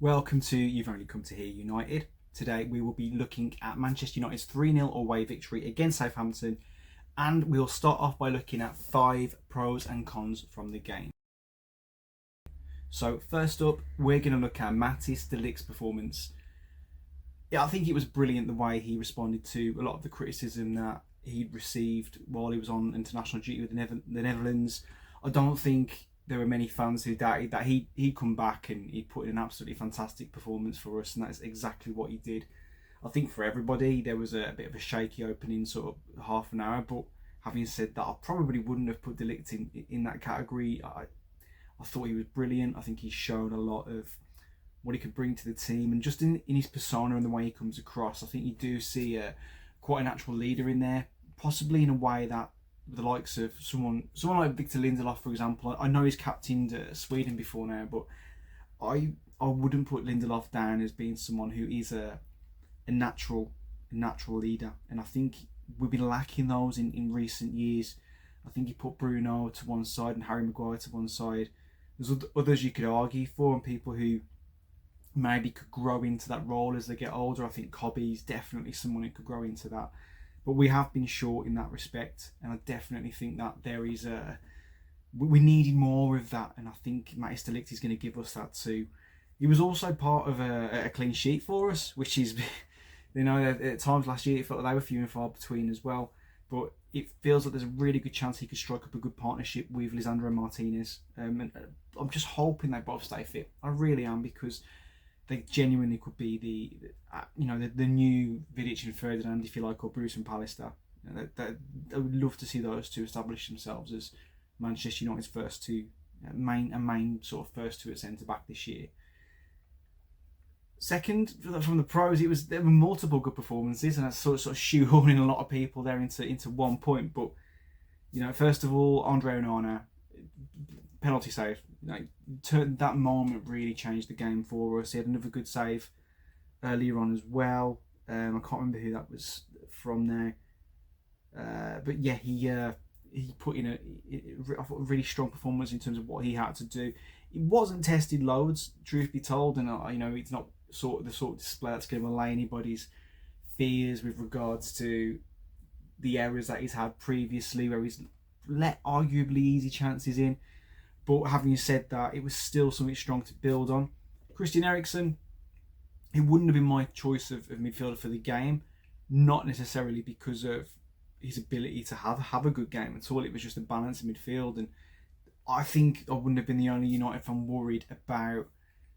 Welcome to You've Only Come to Hear United. Today we will be looking at Manchester United's 3-0 away victory against Southampton, and we'll start off by looking at 5 pros and cons from the game. So first up, we're going to look at Matthijs de Ligt's performance. Yeah, I think it was brilliant the way he responded to a lot of the criticism that he'd received while he was on international duty with the Netherlands. I don't think there were many fans who doubted that he'd come back and he'd put in an absolutely fantastic performance for us, and that's exactly what he did. I think for everybody there was a bit of a shaky opening sort of half an hour, but having said that, I probably wouldn't have put de Ligt in that category. I thought he was brilliant. I think he's shown a lot of what he could bring to the team, and just in his persona and the way he comes across, I think you do see quite a natural leader in there, possibly in a way that the likes of someone like Victor Lindelof, for example. I know he's captained Sweden before now, but I wouldn't put Lindelof down as being someone who is a natural leader, and I think we've been lacking those in recent years. I think he put Bruno to one side and Harry Maguire to one side. There's others you could argue for, and people who maybe could grow into that role as they get older. I think Cobby's definitely someone who could grow into that. But we have been short in that respect, and I definitely think that there is we needed more of that, and I think Matthijs de Ligt is going to give us that too. He was also part of a clean sheet for us, which is, at times last year it felt like they were few and far between as well. But it feels like there's a really good chance he could strike up a good partnership with Lisandro Martinez. And I'm just hoping they both stay fit. I really am, because they genuinely could be the new Vidic and Ferdinand, if you like, or Bruce and Pallister. I would love to see those two establish themselves as Manchester United's first two main sort of first two at centre back this year. Second, from the pros, there were multiple good performances, and that's sort of shoehorning a lot of people there into one point. But first of all, Andre Onana, penalty save. That moment really changed the game for us. He had another good save earlier on as well. I can't remember who that was from there, but yeah, he put in I thought a really strong performance in terms of what he had to do. It wasn't tested loads, truth be told, and it's not the sort of display that's going to allay anybody's fears with regards to the errors that he's had previously, where he's let arguably easy chances in. But having said that, it was still something strong to build on. Christian Eriksen, he wouldn't have been my choice of midfielder for the game, not necessarily because of his ability to have a good game at all. It was just a balance in midfield, and I think I wouldn't have been the only United fan worried about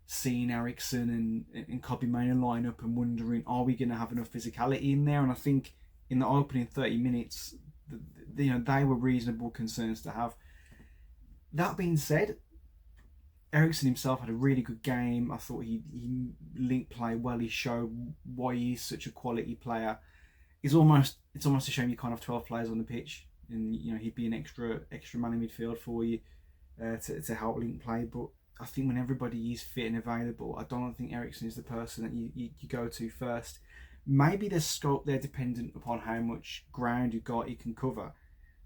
seeing Eriksen and Kobbie Mainoo line up and wondering, are we going to have enough physicality in there? And I think in the opening 30 minutes, they were reasonable concerns to have. That being said, Eriksen himself had a really good game. I thought he linked play well. He showed why he's such a quality player. It's almost a shame you can't have 12 players on the pitch, and he'd be an extra man in midfield for you to help link play. But I think when everybody is fit and available, I don't think Eriksen is the person that you go to first. Maybe there's scope there dependent upon how much ground Ugarte can cover.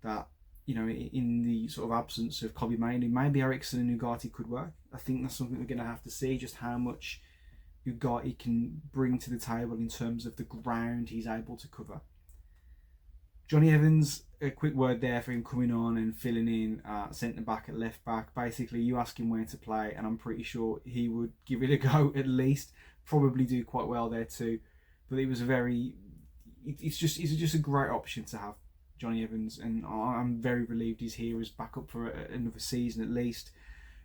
That in the sort of absence of Kobbie Mainoo, maybe Eriksen and Ugarte could work. I think that's something we're going to have to see, just how much Ugarte can bring to the table in terms of the ground he's able to cover. Johnny Evans, a quick word there for him coming on and filling in centre back at left back. Basically, you ask him where to play, and I'm pretty sure he would give it a go at least. Probably do quite well there too. But it was it's just a great option to have, Johnny Evans, and I'm very relieved he's here as backup for another season at least.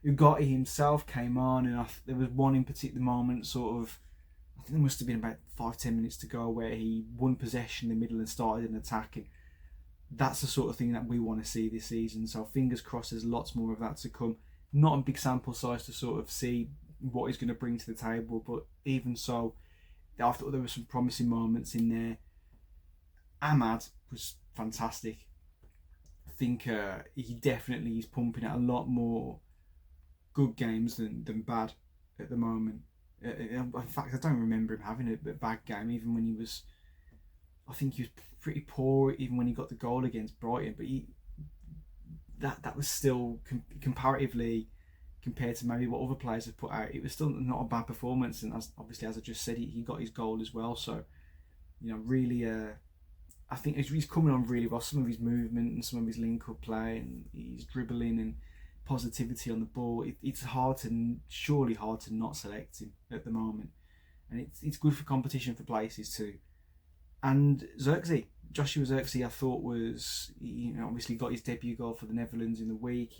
Ugarte himself came on, and there was one in particular moment, I think there must have been about 5-10 minutes to go, where he won possession in the middle and started an attack, and that's the sort of thing that we want to see this season. So fingers crossed there's lots more of that to come. Not a big sample size to sort of see what he's going to bring to the table, but even so, I thought there were some promising moments in there. Ahmad was fantastic. I think he definitely is pumping out a lot more good games than bad at the moment. In fact, I don't remember him having a bad game, even when I think he was pretty poor even when he got the goal against Brighton, but that was still comparatively compared to maybe what other players have put out, it was still not a bad performance. And obviously, as I just said, he got his goal as well. So, really, I think he's coming on really well. Some of his movement and some of his link-up play and his dribbling and positivity on the ball. It's surely hard to not select him at the moment. And it's good for competition for places too. And Joshua Zirkzee, I thought was, obviously got his debut goal for the Netherlands in the week.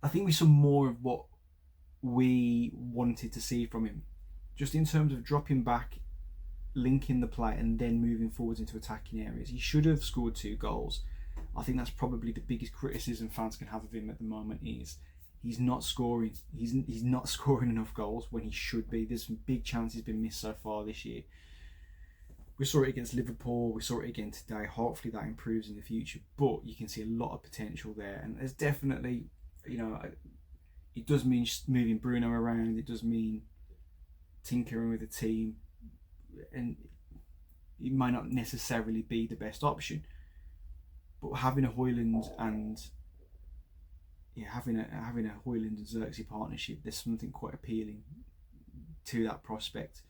I think we saw more of what we wanted to see from him, just in terms of dropping back, linking the play, and then moving forwards into attacking areas. He should have scored 2 goals. I think that's probably the biggest criticism fans can have of him at the moment is he's not scoring. He's not scoring enough goals when he should be. There's some big chances been missed so far this year. We saw it against Liverpool. We saw it again today. Hopefully that improves in the future. But you can see a lot of potential there. And there's definitely, it does mean moving Bruno around. It does mean tinkering with the team. And it might not necessarily be the best option. But having a Højlund and having a Højlund and Zirkzee partnership, there's something quite appealing to that prospect.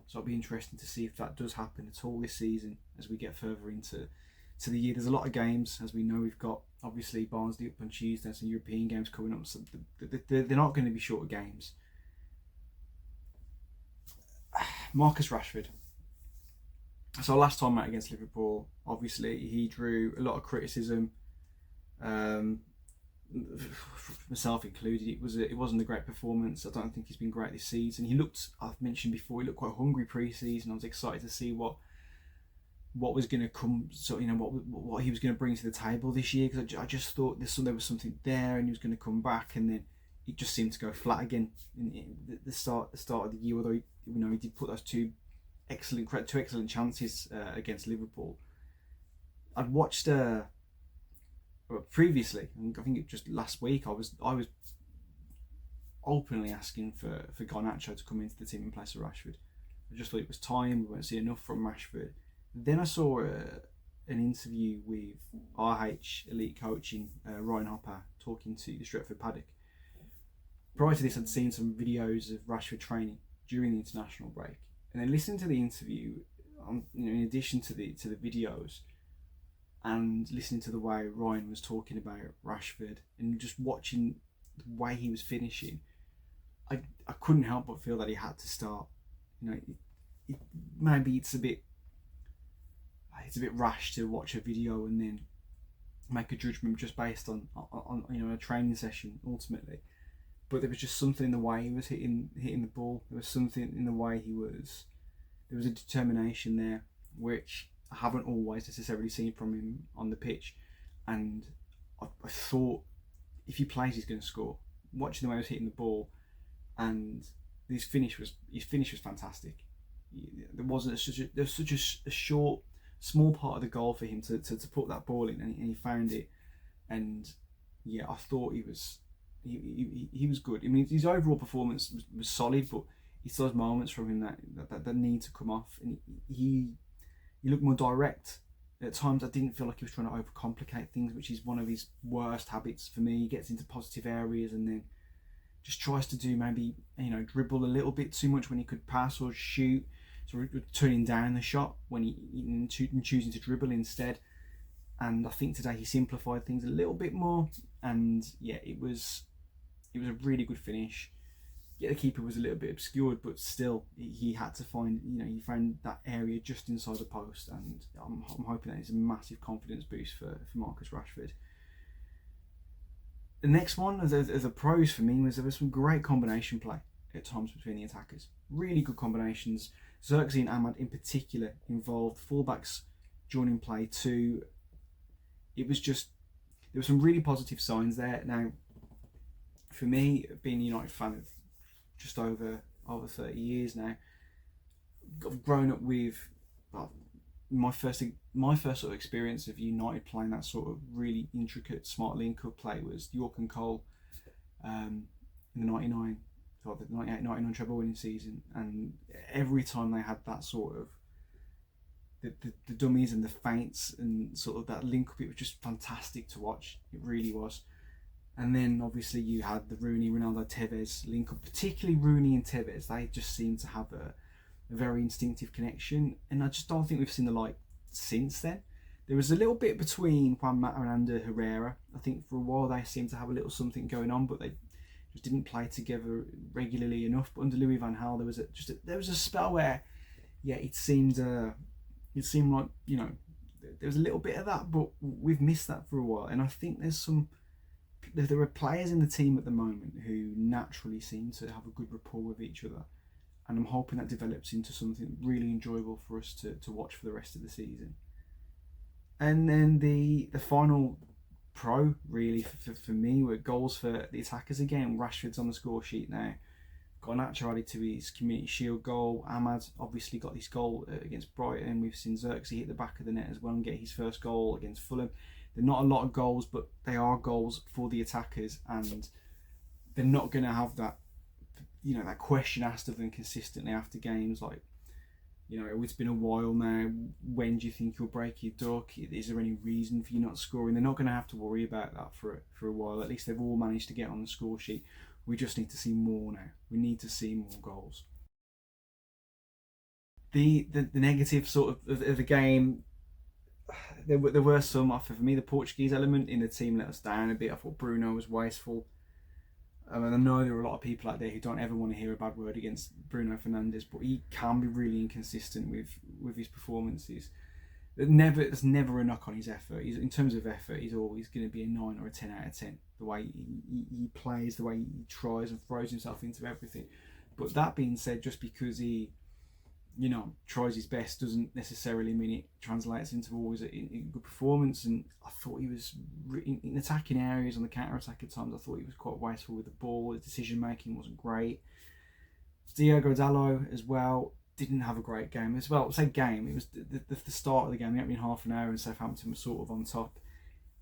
So it'll be interesting to see if that does happen at all this season as we get further into the year. There's a lot of games, as we know. We've got obviously Barnsley up on Tuesday, some European games coming up. So they're not going to be short games. Marcus Rashford. So last time out against Liverpool, obviously he drew a lot of criticism, myself included. It wasn't a great performance. I don't think he's been great this season. I've mentioned before, he looked quite hungry pre-season. I was excited to see what was going to come. So what he was going to bring to the table this year, because I just thought there was something there, and he was going to come back, and then it just seemed to go flat again in the start of the year. Although he did put those two excellent chances against Liverpool. I'd watched previously, I think just last week, I was openly asking for Garnacho to come into the team in place of Rashford. I just thought it was time. We weren't seeing enough from Rashford. Then I saw an interview with RH Elite Coaching, Ryan Hopper, talking to the Stretford Paddock. Prior to this, I'd seen some videos of Rashford training during the international break, and then listening to the interview, in addition to the videos, and listening to the way Ryan was talking about Rashford, and just watching the way he was finishing, I couldn't help but feel that he had to start. Maybe it's a bit rash to watch a video and then make a judgment just based on a training session ultimately. But there was just something in the way he was hitting the ball. There was something in the way there was a determination there, which I haven't always necessarily seen from him on the pitch. And I thought if he plays, he's going to score. Watching the way he was hitting the ball, and his finish was fantastic. There was such a short, small part of the goal for him to put that ball in, and he found it. And yeah, I thought he was good. I mean, his overall performance was solid, but it's those moments from him that need to come off, and he looked more direct. At times I didn't feel like he was trying to overcomplicate things, which is one of his worst habits for me. He gets into positive areas and then just tries to do maybe dribble a little bit too much when he could pass or shoot, so turning down the shot when he choosing to dribble instead. And I think today he simplified things a little bit more, and yeah, it was a really good finish. Yeah, the keeper was a little bit obscured, but still he had to find, he found that area just inside the post, and I'm hoping that is a massive confidence boost for Marcus Rashford. The next one, as a pros for me, was there was some great combination play at times between the attackers. Really good combinations. Zirkzee and Ahmad in particular involved fullbacks joining play too. It was just, there were some really positive signs there. Now, for me, being a United fan of just over 30 years now, I've grown up with my first sort of experience of United playing that sort of really intricate, smart link-up play was York and Cole in the 98-99 treble winning season, and every time they had that sort of the dummies and the feints and sort of that link-up, it was just fantastic to watch. It really was. And then obviously you had the Rooney, Ronaldo, Tevez link up, particularly Rooney and Tevez. They just seem to have a very instinctive connection, and I just don't think we've seen the like since then. There was a little bit between Juan Mata and Ander Herrera. I think for a while they seemed to have a little something going on, but they just didn't play together regularly enough. But under Louis van Gaal, there was a spell where, yeah, it seemed like, you know, there was a little bit of that, but we've missed that for a while. And I think there are players in the team at the moment who naturally seem to have a good rapport with each other, and I'm hoping that develops into something really enjoyable for us to watch for the rest of the season. And then the final pro really for me were goals for the attackers again. Rashford's on the score sheet now. Garnacho added to his Community Shield goal. Ahmad obviously got this goal against Brighton. We've seen Xerxes hit the back of the net as well and get his first goal against Fulham. They're not a lot of goals, but they are goals for the attackers, and they're not going to have that, you know, that question asked of them consistently after games like, you know, it's been a while now, when do you think you'll break your duck? Is there any reason for you not scoring? They're not going to have to worry about that for a while. At least they've all managed to get on the score sheet. We just need to see more now. We need to see more goals. The negative sort of the game, there were some. For me, the Portuguese element in the team let us down a bit. I thought Bruno was wasteful. And I know there are a lot of people out there who don't ever want to hear a bad word against Bruno Fernandes, but he can be really inconsistent with his performances. There's never a knock on his effort. In terms of effort, he's always going to be a 9 or a 10 out of 10. The way he plays, the way he tries and throws himself into everything. But that being said, just because he, you know, tries his best doesn't necessarily mean it translates into always a good performance. And I thought he was in attacking areas on the counter attack at times. I thought he was quite wasteful with the ball. His decision making wasn't great. Diogo Dalot as well didn't have a great game as well. I say game, it was the start of the game. It had been half an hour and Southampton was sort of on top.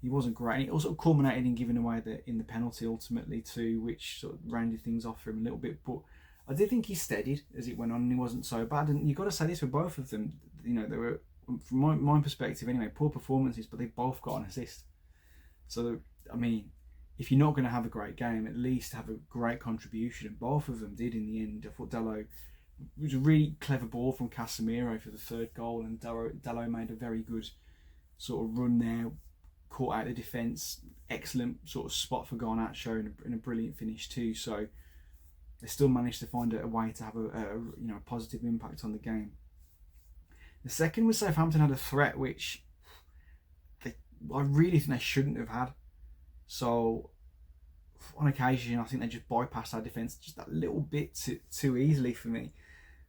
He wasn't great. And it also culminated in giving away in the penalty ultimately too, which sort of rounded things off for him a little bit. But I did think he steadied as it went on, and he wasn't so bad. And you've got to say this for both of them. You know, they were, from my perspective anyway, poor performances, but they both got an assist. So, I mean, if you're not going to have a great game, at least have a great contribution. And both of them did in the end. I thought Dalot, it was a really clever ball from Casemiro for the third goal, and Dalot made a very good sort of run there, caught out the defence. Excellent sort of spot for Garnacho and a brilliant finish too. So they still managed to find a way to have a positive impact on the game. The second was Southampton had a threat which I really think they shouldn't have had. So on occasion, I think they just bypassed our defence just that little bit too easily for me.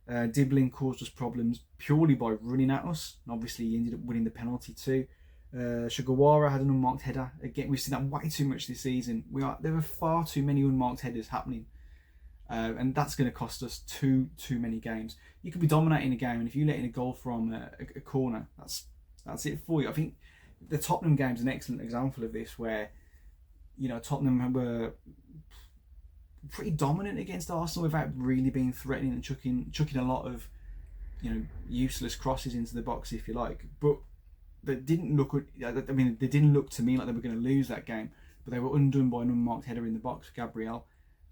Dibbling caused us problems purely by running at us, and obviously he ended up winning the penalty too. Sugawara had an unmarked header. Again, we've seen that way too much this season. There are far too many unmarked headers happening. And that's going to cost us too many games. You could be dominating a game, and if you let in a goal from a corner, that's it for you. I think the Tottenham game is an excellent example of this, where, you know, Tottenham were pretty dominant against Arsenal without really being threatening and chucking a lot of, you know, useless crosses into the box, if you like. But they didn't look. I mean, they didn't look to me like they were going to lose that game. But they were undone by an unmarked header in the box for Gabriel.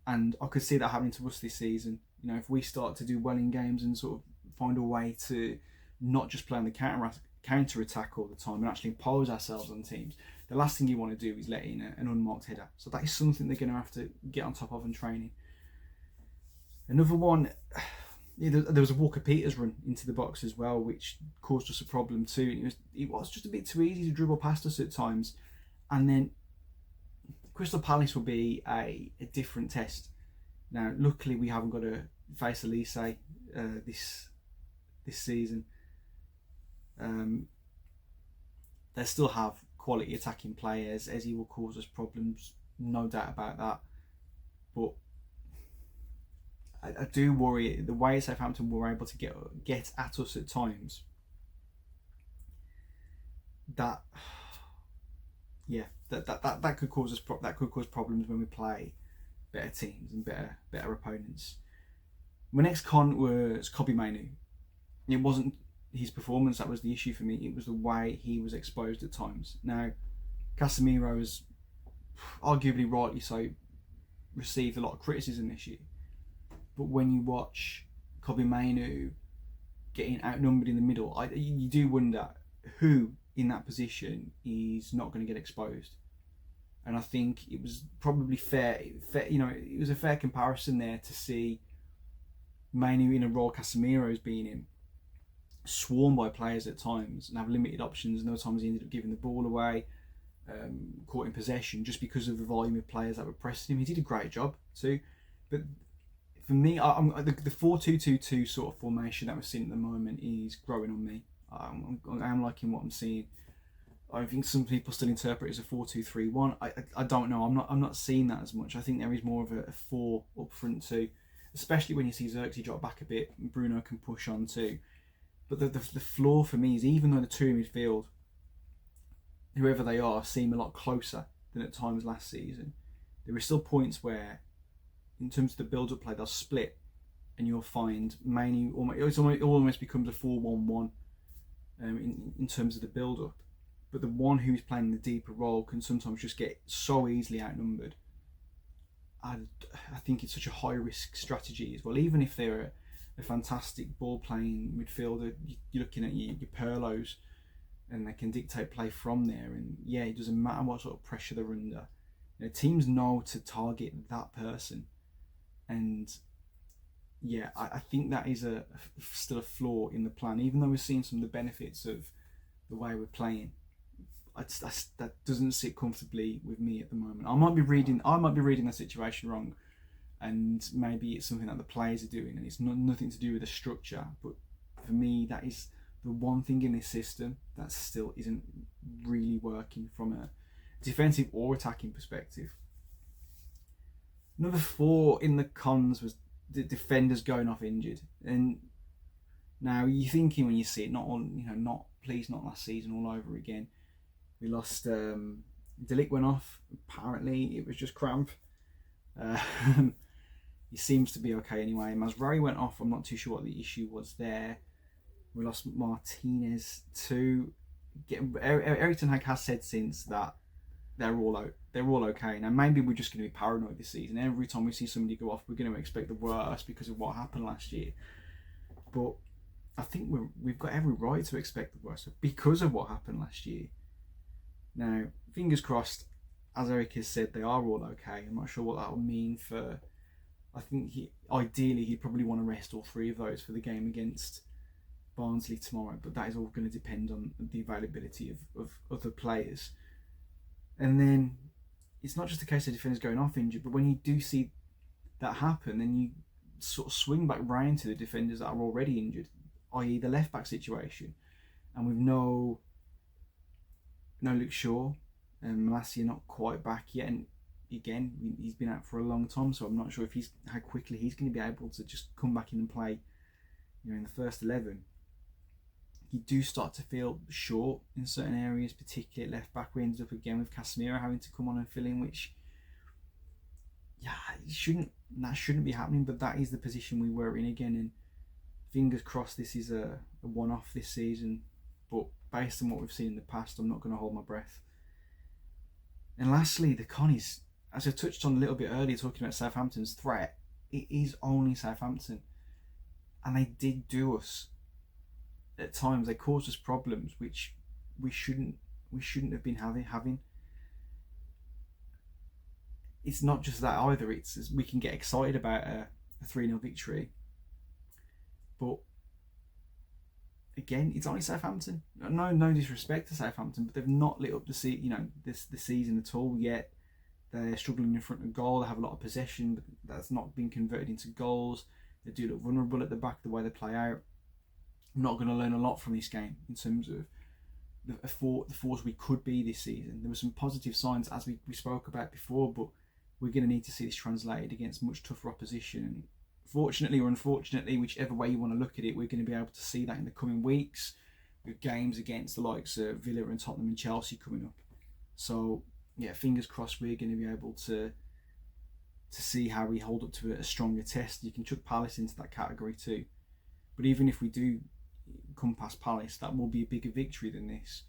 And I could see that happening to us this season. You know, if we start to do well in games and sort of find a way to not just play on the counter attack all the time and actually impose ourselves on teams, the last thing you want to do is let in an unmarked header. So that is something they're going to have to get on top of in training. Another one, there was a Walker Peters run into the box as well, which caused us a problem too. It was just a bit too easy to dribble past us at times. And then Crystal Palace will be a different test. Now, luckily, we haven't got to face Elise this season. They still have quality attacking players. Eze will cause us problems, no doubt about that. But I do worry the way Southampton were able to get at us at times. That could cause us problems when we play better teams and better opponents. My next con was Kobbie Mainoo. It wasn't his performance that was the issue for me. It was the way he was exposed at times. Now, Casemiro is arguably rightly so, received a lot of criticism this year. But when you watch Kobe Mainu getting outnumbered in the middle, you do wonder who in that position is not going to get exposed. And I think it was probably fair, it was a fair comparison there to see Mainu in a role Casemiro's been in, swarmed by players at times and have limited options. And those times he ended up giving the ball away, caught in possession just because of the volume of players that were pressing him. He did a great job too. But for me, the 4-2-2-2 sort of formation that we're seeing at the moment is growing on me. I'm liking what I'm seeing. I think some people still interpret it as a 4-2-3-1. I don't know. I'm not seeing that as much. I think there is more of a 4 up front too, especially when you see Xerxes drop back a bit. Bruno can push on too. But the flaw for me is, even though the two in midfield, whoever they are, seem a lot closer than at times last season, there are still points where, in terms of the build-up play, they'll split, and you'll find mainly it almost becomes a 4-1-1 in terms of the build-up. But the one who's playing the deeper role can sometimes just get so easily outnumbered. I think it's such a high-risk strategy as well. Even if they're a fantastic ball-playing midfielder, you're looking at your Perlos, and they can dictate play from there. And yeah, it doesn't matter what sort of pressure they're under. Teams know to target that person. And yeah, I think that is still a flaw in the plan, even though we're seeing some of the benefits of the way we're playing. That doesn't sit comfortably with me at the moment. I might be reading the situation wrong, and maybe it's something that the players are doing, and it's nothing to do with the structure. But for me, that is the one thing in this system that still isn't really working from a defensive or attacking perspective. Another 4 in the cons was the defenders going off injured. And now you're thinking when you see it, not last season all over again. We lost, Delic went off. Apparently it was just cramp. He seems to be okay anyway. Masraoui went off. I'm not too sure what the issue was there. We lost Martinez too. Eric Ten Hag has said since that they're all okay. Now maybe we're just going to be paranoid this season. Every time we see somebody go off, we're going to expect the worst because of what happened last year. But I think we've got every right to expect the worst because of what happened last year. Now, fingers crossed, as Eric has said, they are all okay. I'm not sure what that will mean for. I think ideally he'd probably want to rest all 3 of those for the game against Barnsley tomorrow, but that is all going to depend on the availability of other players. And then it's not just a case of defenders going off injured, but when you do see that happen, then you sort of swing back round to the defenders that are already injured, i.e. the left back situation. And with no Luke Shaw, and Malacia not quite back yet, and again he's been out for a long time, so I'm not sure how quickly he's going to be able to just come back in and play, in the first 11. You do start to feel short in certain areas, particularly at left back. We ended up again with Casemiro having to come on and fill in, which that shouldn't be happening, but that is the position we were in again. And fingers crossed this is a one-off this season, but based on what we've seen in the past, I'm not going to hold my breath. And lastly, the con is, as I touched on a little bit earlier, talking about Southampton's threat, it is only Southampton, and they did do us at times. They caused us problems which we shouldn't have been having. It's not just that either. It's we can get excited about a 3-0 victory, but again, it's only Southampton. No disrespect to Southampton, but they've not lit up the season at all yet. They're struggling in front of goal. They have a lot of possession, but that's not been converted into goals. They do look vulnerable at the back, the way they play out. I'm not going to learn a lot from this game in terms of the force we could be this season. There were some positive signs, as we spoke about before, but we're going to need to see this translated against much tougher opposition. And fortunately or unfortunately, whichever way you want to look at it, we're going to be able to see that in the coming weeks with games against the likes of Villa and Tottenham and Chelsea coming up. So yeah, fingers crossed we're going to be able to see how we hold up to a stronger test. You can chuck Palace into that category too. But even if we do come past Palace, that will be a bigger victory than this.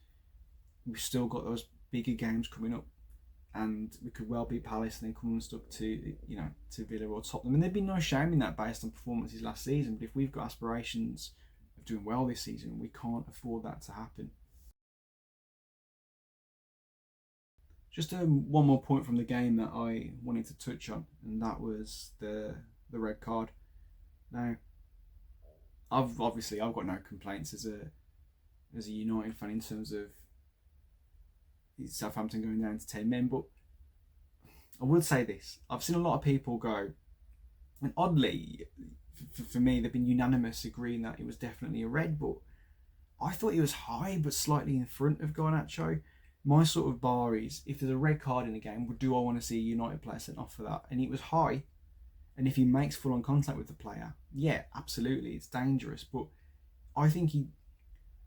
We've still got those bigger games coming up. and we could well beat Palace and then come unstuck to to Villa or Tottenham. And there'd be no shame in that based on performances last season. But if we've got aspirations of doing well this season, we can't afford that to happen. Just one more point from the game that I wanted to touch on, and that was the red card. Now, I've got no complaints as a United fan in terms of Southampton going down to 10 men, but I would say this: I've seen a lot of people go, and oddly, for me, they've been unanimous agreeing that it was definitely a red, but I thought it was high, but slightly in front of Garnacho. My sort of bar is, if there's a red card in a game, do I want to see a United player sent off for that? And it was high. And if he makes full-on contact with the player, yeah, absolutely, it's dangerous. But I think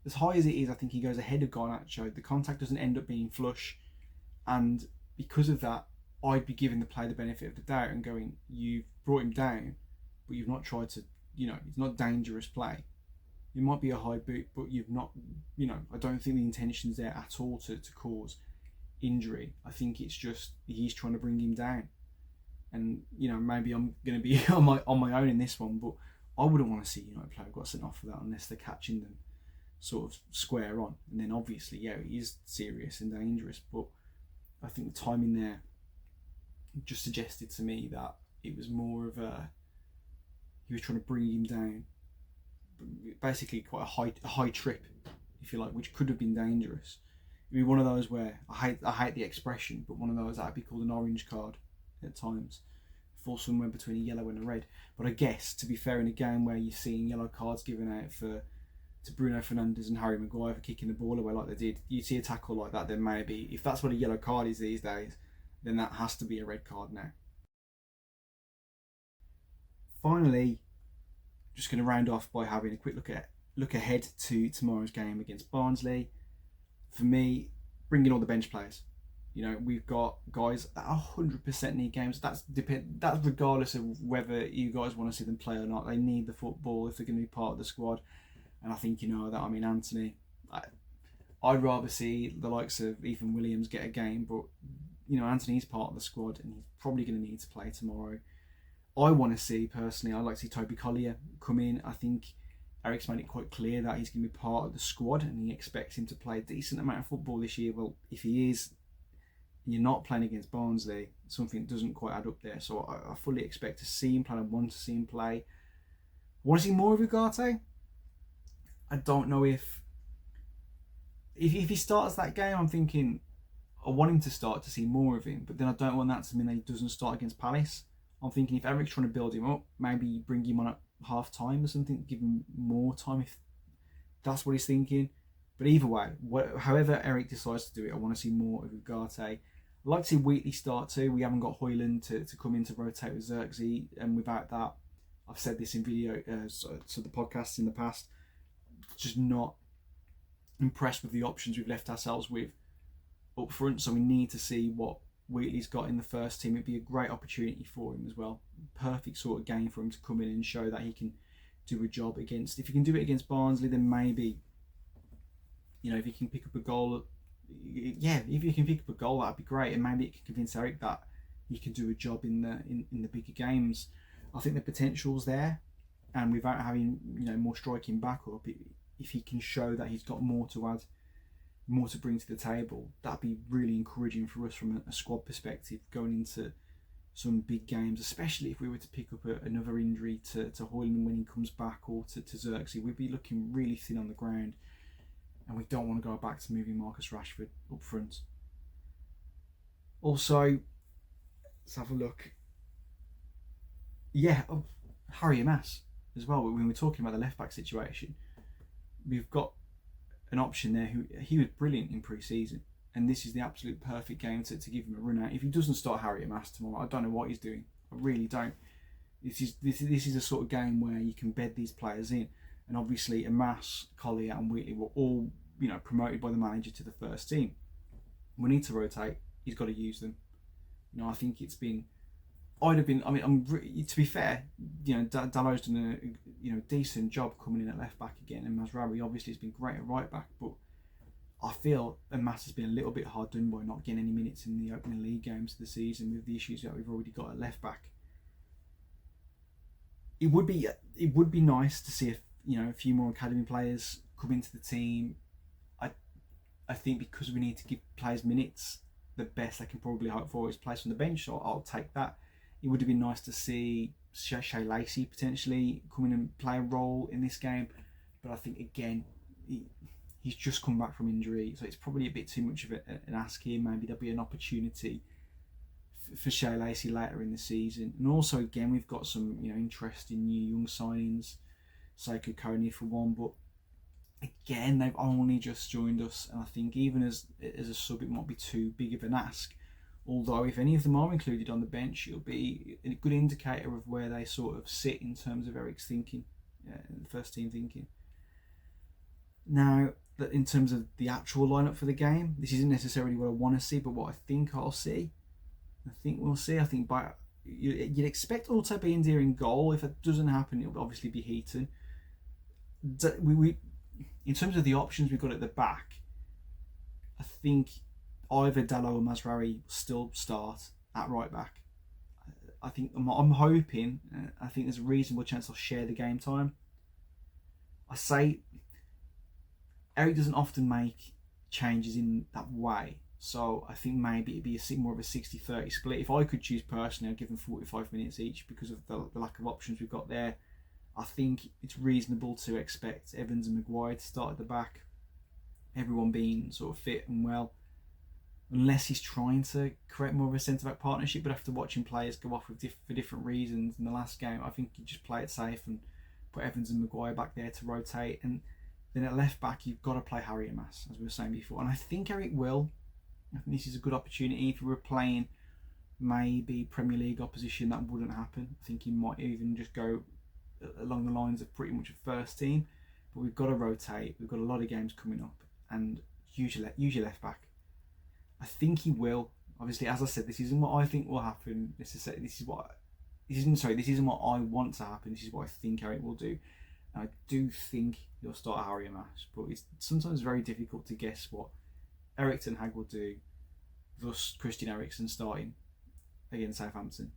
as high as it is, I think he goes ahead of Garnacho. The contact doesn't end up being flush. And because of that, I'd be giving the player the benefit of the doubt and going, you've brought him down, but you've not tried to, it's not dangerous play. It might be a high boot, but you've not, I don't think the intention's there at all to cause injury. I think it's just he's trying to bring him down. And, maybe I'm going to be on my own in this one, but I wouldn't want to see a player got sent off for that unless they're catching them sort of square on. And then obviously, yeah, it is serious and dangerous, but I think the timing there just suggested to me that it was more of he was trying to bring him down. Basically quite a high trip, if you like, which could have been dangerous. It'd be one of those where I hate the expression, but one of those that'd be called an orange card at times, fall somewhere between a yellow and a red. But I guess, to be fair, in a game where you're seeing yellow cards given out to Bruno Fernandes and Harry Maguire for kicking the ball away like they did, you see a tackle like that, then maybe, if that's what a yellow card is these days, then that has to be a red card now. Finally, just going to round off by having a quick look ahead to tomorrow's game against Barnsley. For me, bringing all the bench players. We've got guys that 100% need games. That's regardless of whether you guys want to see them play or not. They need the football if they're going to be part of the squad. And I think that. I mean, Anthony, I'd rather see the likes of Ethan Williams get a game, but Anthony's part of the squad and he's probably going to need to play tomorrow. I want to see, personally, I'd like to see Toby Collier come in. I think Eric's made it quite clear that he's going to be part of the squad and he expects him to play a decent amount of football this year. Well, if he is, you're not playing against Barnsley, something doesn't quite add up there. So I fully expect to see him play. I want to see him play. Want to see more of Ugarte? I don't know if he starts that game, I'm thinking I want him to start to see more of him, but then I don't want that to mean that he doesn't start against Palace. I'm thinking if Eric's trying to build him up, maybe bring him on at half time or something, give him more time if that's what he's thinking. But either way, however Eric decides to do it, I want to see more of Ugarte. I'd like to see Wheatley start too. We haven't got Højlund to come in to rotate with Xerxes, and without that, I've said this in video, so the podcasts in the past, just not impressed with the options we've left ourselves with up front. So we need to see what Wheatley's got in the first team. It'd be a great opportunity for him as well. Perfect sort of game for him to come in and show that he can do a job against. If he can do it against Barnsley, then maybe, if he can pick up a goal, if he can pick up a goal, that'd be great, and maybe it can convince Eric that he can do a job in the bigger games. I think the potential's there, and without having more striking backup, if he can show that he's got more to add, more to bring to the table, that'd be really encouraging for us from a squad perspective going into some big games, especially if we were to pick up another injury to Højlund when he comes back, or to Xerxes. We'd be looking really thin on the ground, and we don't want to go back to moving Marcus Rashford up front. Also, let's have a look. Harry Mass as well. When we're talking about the left back situation, we've got an option there he was brilliant in pre-season, and this is the absolute perfect game to give him a run out. If he doesn't start Harry Mass tomorrow, I don't know what he's doing. I really don't. This is a sort of game where you can bed these players in, and obviously Mass, Collier and Wheatley were all promoted by the manager to the first team. We need to rotate. He's got to use them. I think it's been. To be fair, Dalot's done a decent job coming in at left back again, and Mazraoui obviously has been great at right back. But I feel Mass has been a little bit hard done by not getting any minutes in the opening league games of the season with the issues that we've already got at left back. It would be nice to see a few more academy players come into the team. I think because we need to give players minutes, the best I can probably hope for is players from the bench, so I'll take that. It would have been nice to see Shay Lacey potentially come in and play a role in this game, but I think again he's just come back from injury, so it's probably a bit too much of an ask here. Maybe there'll be an opportunity for Shay Lacey later in the season. And also again we've got some interesting new young signings, Seiko Kony for one, but again they've only just joined us, and I think even as a sub it might be too big of an ask. Although if any of them are included on the bench, it'll be a good indicator of where they sort of sit in terms of Eric's thinking, the first team thinking. Now, in terms of the actual lineup for the game, this isn't necessarily what I want to see, but what I think I'll see. I think we'll see. I think you'd expect Ortega in goal. If it doesn't happen, it'll obviously be Heaton. In terms of the options we've got at the back, I think either Dalot or Mazraoui still start at right back. I think I'm hoping. I think there's a reasonable chance they'll share the game time. I say Eric doesn't often make changes in that way, so I think maybe it'd be more of a 60-30 split. If I could choose personally, I'd give them 45 minutes each because of the lack of options we've got there. I think it's reasonable to expect Evans and Maguire to start at the back, everyone being sort of fit and well, unless he's trying to create more of a centre-back partnership. But after watching players go off for different reasons in the last game, I think you just play it safe and put Evans and Maguire back there to rotate. And then at left back, you've got to play Harry and Mass, as we were saying before. And I think Eric will. I think this is a good opportunity. If we were playing maybe Premier League opposition, that wouldn't happen. I think he might even just go along the lines of pretty much a first team. But we've got to rotate. We've got a lot of games coming up. And use your left back. I think he will. Obviously, as I said, this isn't what I think will happen. This isn't what I want to happen. This is what I think Eric will do. And I do think he'll start Harry and Mass, but it's sometimes very difficult to guess what Erik ten Hag will do, thus Christian Eriksen starting against Southampton.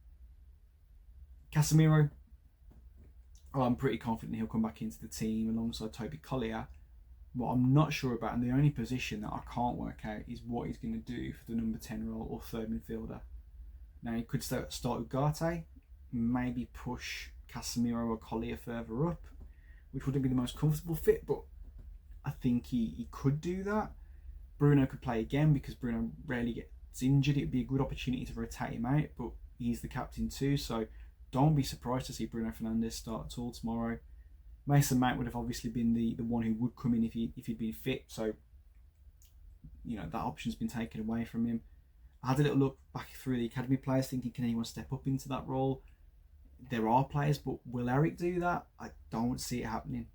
Casemiro, I'm pretty confident he'll come back into the team alongside Toby Collier. What I'm not sure about, and the only position that I can't work out, is what he's going to do for the number 10 role or third midfielder. Now, he could start Ugarte, maybe push Casemiro or Collier further up, which wouldn't be the most comfortable fit, but I think he could do that. Bruno could play again because Bruno rarely gets injured. It would be a good opportunity to rotate him out, but he's the captain too, so don't be surprised to see Bruno Fernandes start at all tomorrow. Mason Mount would have obviously been the one who would come in if he'd been fit, so that option's been taken away from him. I had a little look back through the academy players, thinking, can anyone step up into that role? There are players, but will Eric do that? I don't see it happening.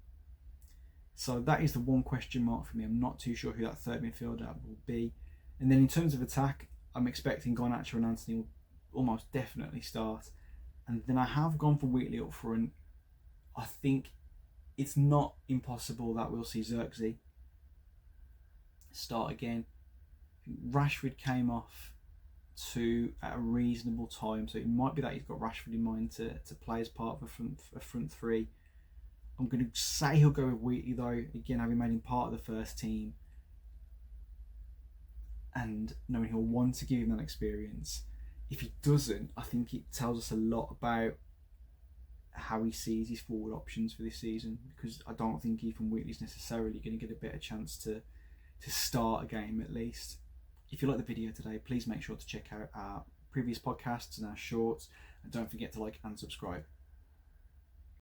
So that is the one question mark for me. I'm not too sure who that third midfielder will be. And then in terms of attack, I'm expecting Garnacho and Anthony will almost definitely start. And then I have gone for Wheatley up front. I think it's not impossible that we'll see Xerxes start again. I think Rashford came off at a reasonable time, so it might be that he's got Rashford in mind to play as part of a front three. I'm going to say he'll go with Wheatley though, again having made him part of the first team and knowing he'll want to give him that experience. If he doesn't, I think it tells us a lot about how he sees his forward options for this season, because I don't think Ethan Wheatley's necessarily going to get a better chance to start a game at least. If you like the video today, please make sure to check out our previous podcasts and our shorts, and don't forget to like and subscribe.